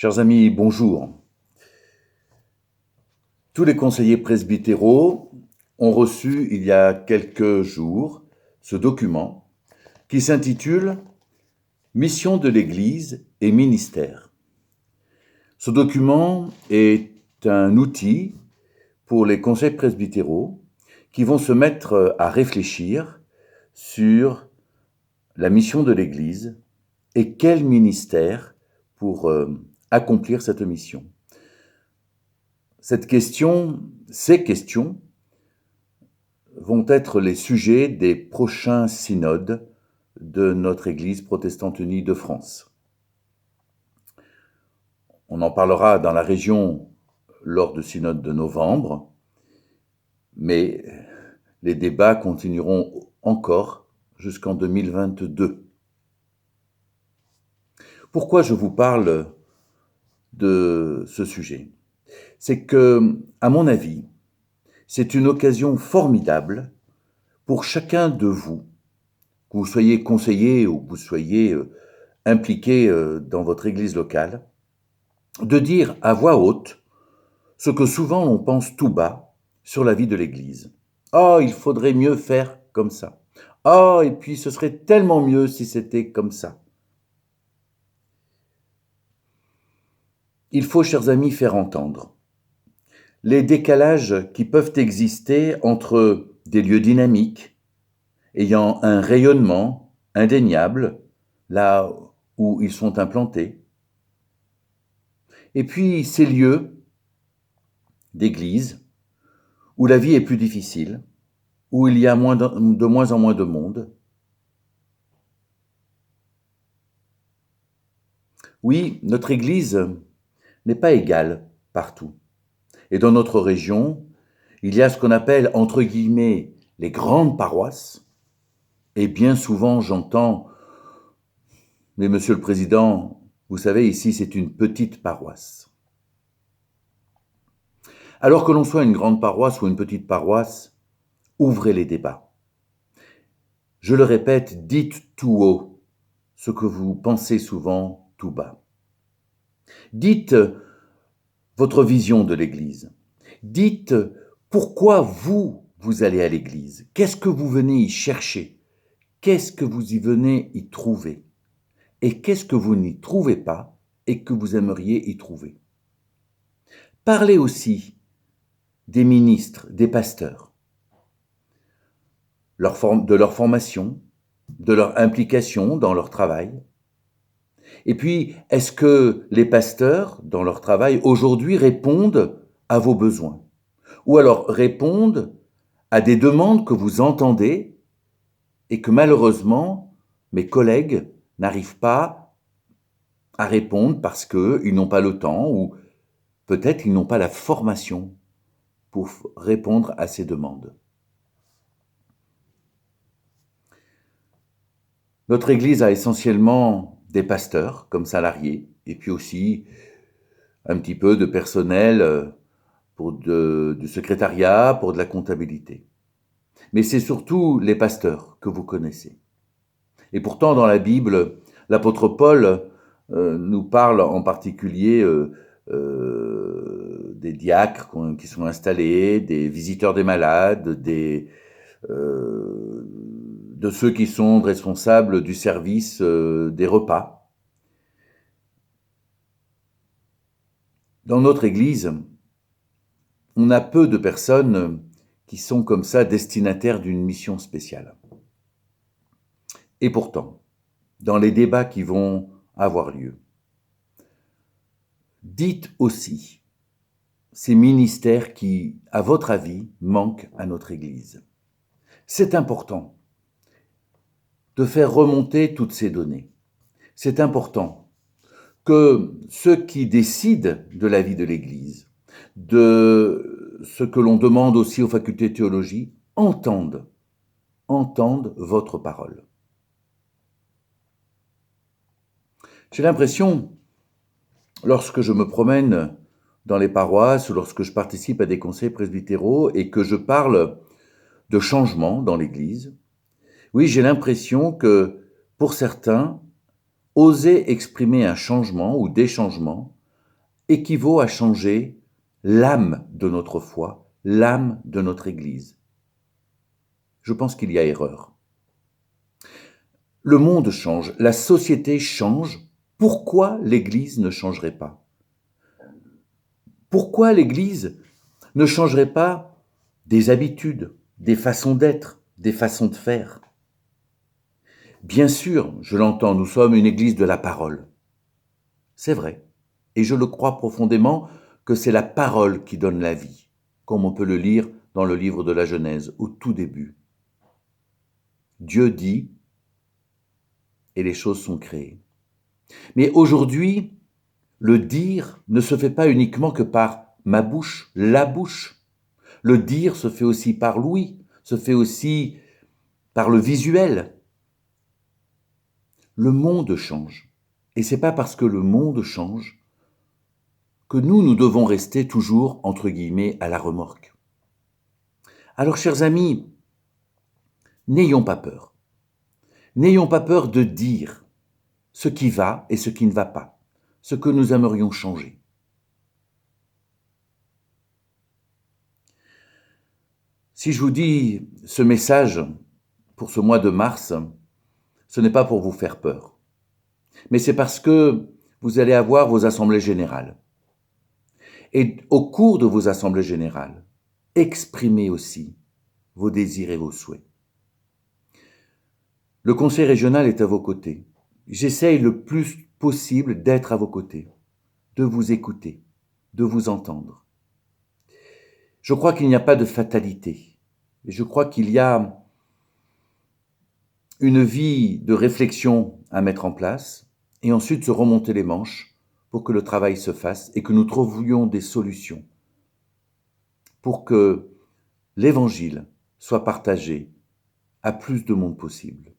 Chers amis, bonjour. Tous les conseillers presbytéraux ont reçu il y a quelques jours ce document qui s'intitule « Mission de l'Église et ministère ». Ce document est un outil pour les conseils presbytéraux qui vont se mettre à réfléchir sur la mission de l'Église et quel ministère pour accomplir cette mission. Ces questions vont être les sujets des prochains synodes de notre Église protestante unie de France. On en parlera dans la région lors du synode de novembre, mais les débats continueront encore jusqu'en 2022. Pourquoi je vous parle de ce sujet ? C'est que, à mon avis, c'est une occasion formidable pour chacun de vous, que vous soyez conseiller ou que vous soyez impliqué dans votre église locale, de dire à voix haute ce que souvent on pense tout bas sur la vie de l'église. « Oh, il faudrait mieux faire comme ça. Oh, et puis ce serait tellement mieux si c'était comme ça. » Il faut, chers amis, faire entendre les décalages qui peuvent exister entre des lieux dynamiques, ayant un rayonnement indéniable là où ils sont implantés, et puis ces lieux d'église où la vie est plus difficile, où il y a de moins en moins de monde. Oui, notre église n'est pas égale partout. Et dans notre région, il y a ce qu'on appelle, entre guillemets, les grandes paroisses. Et bien souvent, j'entends « Mais monsieur le président, vous savez, ici, c'est une petite paroisse. » Alors que l'on soit une grande paroisse ou une petite paroisse, ouvrez les débats. Je le répète, dites tout haut ce que vous pensez souvent tout bas. Dites votre vision de l'Église. Dites pourquoi vous allez à l'Église. Qu'est-ce que vous venez y chercher? Qu'est-ce que vous y venez y trouver? Et qu'est-ce que vous n'y trouvez pas et que vous aimeriez y trouver? Parlez aussi des ministres, des pasteurs, de leur formation, de leur implication dans leur travail. Et puis, est-ce que les pasteurs, dans leur travail, aujourd'hui, répondent à vos besoins? Ou alors répondent à des demandes que vous entendez et que malheureusement, mes collègues n'arrivent pas à répondre parce qu'ils n'ont pas le temps ou peut-être ils n'ont pas la formation pour répondre à ces demandes. Notre Église a essentiellement des pasteurs comme salariés et puis aussi un petit peu de personnel pour du secrétariat, pour de la comptabilité. Mais c'est surtout les pasteurs que vous connaissez. Et pourtant, dans la Bible, l'apôtre Paul nous parle en particulier des diacres qui sont installés, des visiteurs des malades, de ceux qui sont responsables du service des repas. Dans notre Église, on a peu de personnes qui sont comme ça destinataires d'une mission spéciale. Et pourtant, dans les débats qui vont avoir lieu, dites aussi ces ministères qui, à votre avis, manquent à notre Église. C'est important de faire remonter toutes ces données. C'est important que ceux qui décident de la vie de l'Église, de ce que l'on demande aussi aux facultés de théologie, entendent votre parole. J'ai l'impression, lorsque je me promène dans les paroisses ou lorsque je participe à des conseils presbytéraux et que je parle de changement dans l'Église, oui, j'ai l'impression que, pour certains, oser exprimer un changement ou des changements équivaut à changer l'âme de notre foi, l'âme de notre Église. Je pense qu'il y a erreur. Le monde change, la société change. Pourquoi l'Église ne changerait pas? Pourquoi l'Église ne changerait pas des habitudes, des façons d'être, des façons de faire? Bien sûr, je l'entends, nous sommes une Église de la parole. C'est vrai. Et je le crois profondément que c'est la parole qui donne la vie, comme on peut le lire dans le livre de la Genèse, au tout début. Dieu dit, et les choses sont créées. Mais aujourd'hui, le dire ne se fait pas uniquement que par ma bouche, la bouche. Le dire se fait aussi par l'ouïe, se fait aussi par le visuel. Le monde change. Et c'est pas parce que le monde change que nous devons rester toujours, entre guillemets, à la remorque. Alors, chers amis, n'ayons pas peur. N'ayons pas peur de dire ce qui va et ce qui ne va pas, ce que nous aimerions changer. Si je vous dis ce message pour ce mois de mars, ce n'est pas pour vous faire peur, mais c'est parce que vous allez avoir vos assemblées générales. Et au cours de vos assemblées générales, exprimez aussi vos désirs et vos souhaits. Le conseil régional est à vos côtés. J'essaye le plus possible d'être à vos côtés, de vous écouter, de vous entendre. Je crois qu'il n'y a pas de fatalité. Je crois qu'il y a une vie de réflexion à mettre en place et ensuite se remonter les manches pour que le travail se fasse et que nous trouvions des solutions pour que l'Évangile soit partagé à plus de monde possible.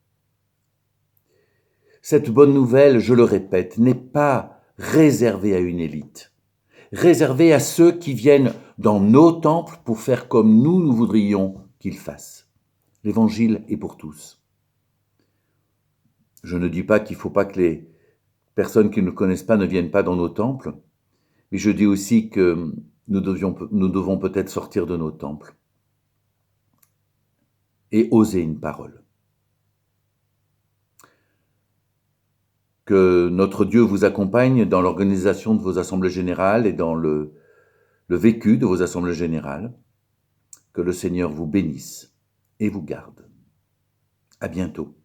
Cette bonne nouvelle, je le répète, n'est pas réservée à une élite, réservée à ceux qui viennent dans nos temples pour faire comme nous voudrions qu'ils fassent. L'Évangile est pour tous. Je ne dis pas qu'il ne faut pas que les personnes qui ne connaissent pas ne viennent pas dans nos temples, mais je dis aussi que nous devons peut-être sortir de nos temples et oser une parole. Que notre Dieu vous accompagne dans l'organisation de vos assemblées générales et dans le vécu de vos assemblées générales. Que le Seigneur vous bénisse et vous garde. À bientôt.